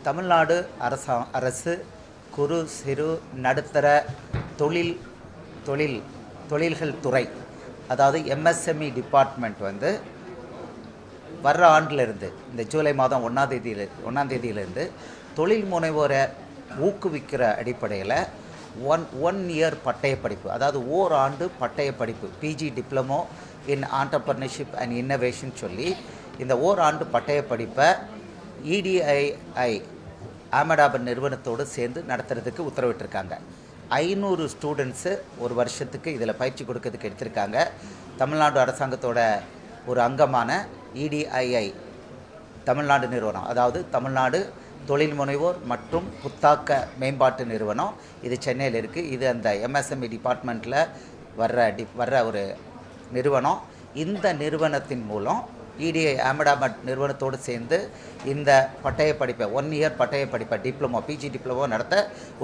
தமிழ்நாடு அரசு குறு சிறு நடுத்தர தொழில் தொழில் தொழில்கள் துறை, அதாவது எம்எஸ்எம்இ டிபார்ட்மெண்ட் வந்து வர்ற ஆண்டிலிருந்து இந்த ஜூலை மாதம் 1ஆம் தேதியிலிருந்து தொழில் முனைவோரை ஊக்குவிக்கிற அடிப்படையில் ஒன் இயர் பட்டய படிப்பு, அதாவது ஓராண்டு பட்டய படிப்பு, PG diploma in entrepreneurship and innovation சொல்லி இந்த ஓராண்டு பட்டய படிப்பை இடிஐஐ அகமதாபாத் நிறுவனத்தோடு சேர்ந்து நடத்துறதுக்கு உத்தரவிட்டிருக்காங்க. 500 ஸ்டூடெண்ட்ஸு ஒரு வருஷத்துக்கு இதில் பயிற்சி கொடுக்கறதுக்கு எடுத்திருக்காங்க. தமிழ்நாடு அரசாங்கத்தோட ஒரு அங்கமான இடிஐஐ தமிழ்நாடு நிறுவனம், அதாவது தமிழ்நாடு தொழில் முனைவோர் மற்றும் புத்தாக்க மேம்பாட்டு நிறுவனம், இது சென்னையில் இருக்குது. இது அந்த எம்எஸ்எம்இ டிபார்ட்மெண்ட்டில் வர்ற ஒரு நிறுவனம். இந்த நிறுவனத்தின் மூலம் இடிஐ அகமதாபாத் நிறுவனத்தோடு சேர்ந்து இந்த பட்டய படிப்பை 1 இயர் பட்டய படிப்பை டிப்ளமோ பிஜி டிப்ளமோ நடத்த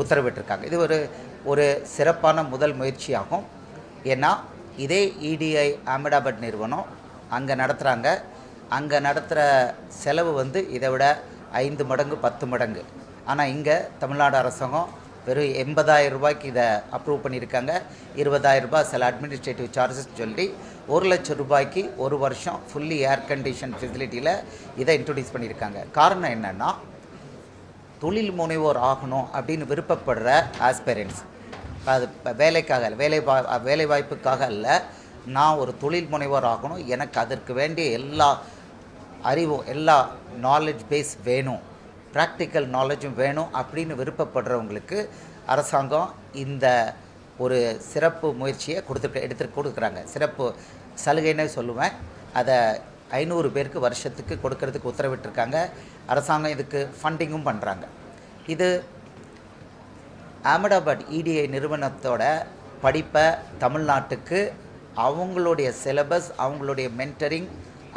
உத்தரவிட்டிருக்காங்க. இது ஒரு சிறப்பான முதல் முயற்சியாகும். ஏன்னா இதே இடிஐ அகமதாபாத் நிறுவனம் அங்கே நடத்துகிறாங்க. அங்கே நடத்துகிற செலவு வந்து இதை விட 5 மடங்கு 10 மடங்கு. ஆனால் இங்கே தமிழ்நாடு அரசாங்கம் வெறும் 80,000 ரூபாய்க்கு இதை அப்ரூவ் பண்ணியிருக்காங்க. 20,000 ரூபாய் சில அட்மினிஸ்ட்ரேட்டிவ் சார்ஜஸ் சொல்லி 1 லட்சம் ரூபாய்க்கு ஒரு வருஷம் ஃபுல்லி ஏர் கண்டிஷன் ஃபெசிலிட்டியில் இதை இன்ட்ரடியூஸ் பண்ணியிருக்காங்க. காரணம் என்னென்னா, தொழில் முனைவோர் ஆகணும் அப்படின்னு விருப்பப்படுற ஆஸ்பைரன்ஸ், அது வேலைக்காக வேலை வாய்ப்புக்காக அல்ல, நான் ஒரு தொழில் முனைவோர் ஆகணும், எனக்கு அதற்கு வேண்டிய எல்லா அறிவும் எல்லா நாலேஜ் பேஸ் வேணும், ப்ராக்டிக்கல் நாலேஜும் வேணும் அப்படின்னு விருப்பப்படுறவங்களுக்கு அரசாங்கம் இந்த ஒரு சிறப்பு முயற்சியை எடுத்து கொடுக்குறாங்க. சிறப்பு சலுகைன்னு சொல்லுவேன். அதை 500 பேருக்கு வருஷத்துக்கு கொடுக்கறதுக்கு உத்தரவிட்டிருக்காங்க. அரசாங்கம் இதுக்கு ஃபண்டிங்கும் பண்ணுறாங்க. இது அகமதாபாத் இடிஐ நிறுவனத்தோட படிப்பை தமிழ்நாட்டுக்கு அவங்களுடைய சிலபஸ், அவங்களுடைய மென்டரிங்,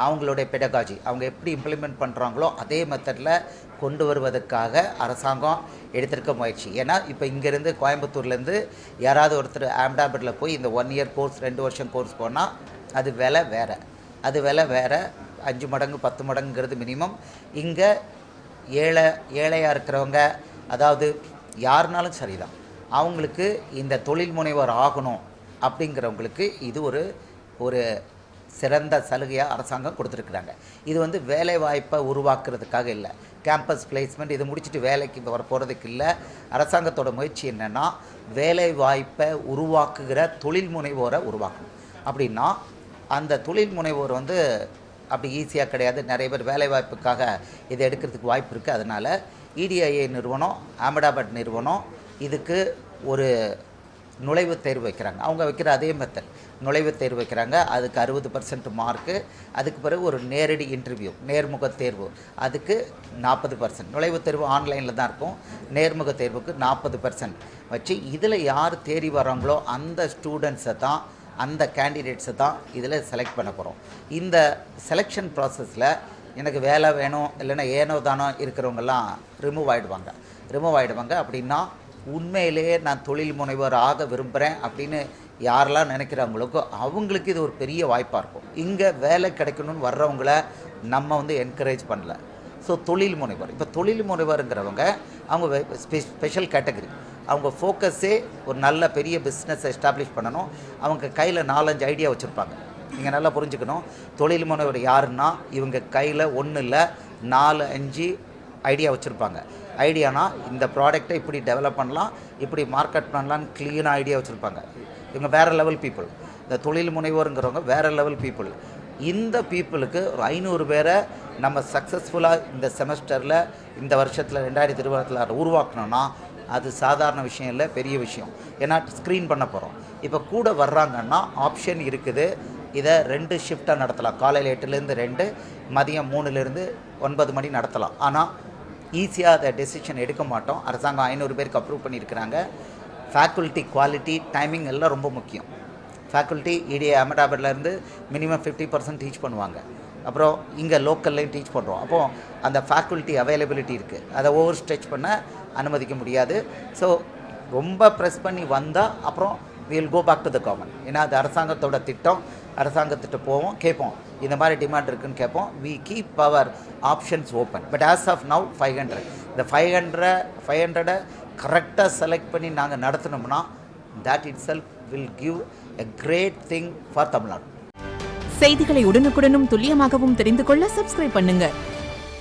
அவங்களுடைய பெடகாஜி, அவங்க எப்படி இம்ப்ளிமெண்ட் பண்ணுறாங்களோ அதே மெத்தடில் கொண்டு வருவதற்காக அரசாங்கம் எடுத்திருக்க முயற்சி. ஏன்னா இப்போ இங்கேருந்து கோயம்புத்தூர்லேருந்து யாராவது ஒருத்தர் அகமதாபாத்தில் போய் இந்த 1 இயர் கோர்ஸ் 2 வருஷம் கோர்ஸ் போனால் அது விலை வேறு 5 மடங்கு 10 மடங்குங்கிறது மினிமம். இங்கே ஏழையாக இருக்கிறவங்க, அதாவது யாருனாலும் சரிதான், அவங்களுக்கு இந்த தொழில் முனைவர் ஆகணும் அப்படிங்கிறவங்களுக்கு இது ஒரு சிறந்த சலுகையாக அரசாங்கம் கொடுத்துருக்குறாங்க. இது வந்து வேலை வாய்ப்பை உருவாக்குறதுக்காக இல்லை, கேம்பஸ் பிளேஸ்மெண்ட் இது முடிச்சுட்டு வேலைக்கு வர போகிறதுக்கு இல்லை. அரசாங்கத்தோட முயற்சி என்னென்னா, வேலை வாய்ப்பை உருவாக்குகிற தொழில் முனைவோரை உருவாக்கணும். அப்படின்னா அந்த தொழில் முனைவோர் வந்து அப்படி ஈஸியாக கிடையாது. நிறைய பேர் வேலை வாய்ப்புக்காக இதை எடுக்கிறதுக்கு வாய்ப்பு இருக்குது. அதனால் இடிஐஏ நிறுவனம், அகமதாபாத் நிறுவனம் இதுக்கு ஒரு நுழைவுத் தேர்வு வைக்கிறாங்க. அவங்க வைக்கிற அதே மெத்தட் நுழைவுத் தேர்வு வைக்கிறாங்க. அதுக்கு 60% மார்க்கு. அதுக்கு பிறகு ஒரு நேரடி இன்டர்வியூ, நேர்முக தேர்வு, அதுக்கு 40%. நுழைவுத் தேர்வு ஆன்லைனில் தான் இருக்கும். நேர்முக தேர்வுக்கு 40% வச்சு இதில் யார் தேறி வராங்களோ அந்த ஸ்டூடெண்ட்ஸை தான், அந்த கேண்டிடேட்ஸை தான் இதில் செலக்ட் பண்ண போகிறோம். இந்த செலெக்ஷன் ப்ராசஸில் எனக்கு வேலை வேணும், இல்லைன்னா ஏனோ தானோ இருக்கிறவங்கெல்லாம் ரிமூவ் ஆகிடுவாங்க. அப்படின்னா உண்மையிலேயே நான் தொழில் முனைவர் ஆக விரும்புகிறேன் அப்படின்னு யாரெல்லாம் நினைக்கிறாங்களோ அவங்களுக்கு இது ஒரு பெரிய வாய்ப்பாக இருக்கும். இங்கே வேலை கிடைக்கணும்னு வர்றவங்கள நம்ம வந்து என்கரேஜ் பண்ணல. ஸோ தொழில் முனைவர், இப்போ தொழில் முனைவருங்கிறவங்க அவங்க ஸ்பெஷல் கேட்டகரி. அவங்க ஃபோக்கஸே ஒரு நல்ல பெரிய பிஸ்னஸ் எஸ்டாப்ளிஷ் பண்ணணும். அவங்க கையில் 4-5 ஐடியா வச்சுருப்பாங்க. நீங்கள் நல்லா புரிஞ்சுக்கணும், தொழில் முனைவர் யாருன்னா இவங்க கையில் 1 இல்லை 4-5 ஐடியா வச்சுருப்பாங்க. ஐடியானா இந்த ப்ராடக்டை இப்படி டெவலப் பண்ணலாம், இப்படி மார்க்கெட் பண்ணலான்னு க்ளீனாக ஐடியா வச்சுருப்பாங்க. இவங்க வேறு லெவல் பீப்புள். இந்த தொழில் முனைவோருங்கிறவங்க வேறு லெவல் பீப்புள். இந்த பீப்புளுக்கு ஒரு 500 பேரை நம்ம சக்ஸஸ்ஃபுல்லாக இந்த செமஸ்டரில், இந்த வருஷத்தில் 2026 உருவாக்கணும்னா அது சாதாரண விஷயம் இல்லை, பெரிய விஷயம். ஏன்னா ஸ்க்ரீன் பண்ண போகிறோம். இப்போ கூட வர்றாங்கன்னா ஆப்ஷன் இருக்குது. இதை 2 ஷிஃப்டாக நடத்தலாம். காலையில் 8லேருந்து 2, மதியம் 3லேருந்து 9 மணி நடத்தலாம். ஆனால் ஈஸியாக அதை டெசிஷன் எடுக்க மாட்டோம். அரசாங்கம் 500 பேருக்கு அப்ரூவ் பண்ணியிருக்கிறாங்க. ஃபேக்கல்ட்டி குவாலிட்டி, டைமிங் எல்லாம் ரொம்ப முக்கியம். ஃபேக்கல்ட்டி இடிஐ அகமதாபாத்லேருந்து மினிமம் 50% டீச் பண்ணுவாங்க. அப்புறம் இங்கே லோக்கல்லையும் டீச் பண்ணுறோம். அப்போது அந்த ஃபேக்கல்ட்டி அவைலபிலிட்டி இருக்குது. அதை ஓவர் ஸ்ட்ரெச் பண்ண அனுமதிக்க முடியாது. ஸோ ரொம்ப ப்ரெஸ் பண்ணி வந்தால் அப்புறம் will go back to the government. ஏன்னா அது அரசாங்கத்தோட திட்டம். அரசாங்கத்திட்ட போவோம், கேட்போம், இந்த மாதிரி டிமாண்ட் இருக்குன்னு கேட்போம். We keep our options open. But as of now 500. இந்த 500 கரெக்டாக செலக்ட் பண்ணி நாங்கள் நடத்தினோம்னா that itself will give a great thing for Tamil Nadu. செய்திகளை உடனுக்குடனும் துல்லியமாகவும் தெரிந்து கொள்ள சப்ஸ்கிரைப் பண்ணுங்க.